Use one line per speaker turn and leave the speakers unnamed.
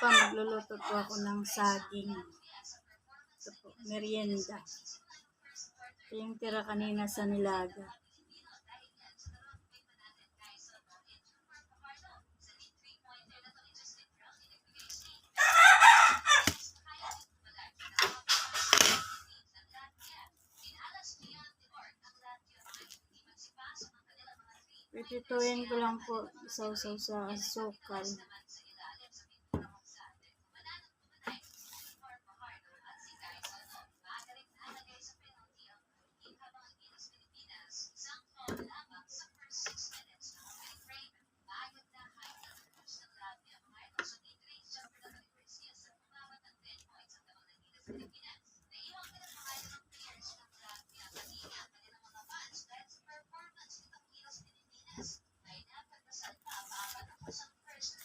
magluluto po ako ng saging. Ito po, merienda. Ito yung tira kanina sa nilaga. Pipituin ko lang po, isaw-saw sa asukal.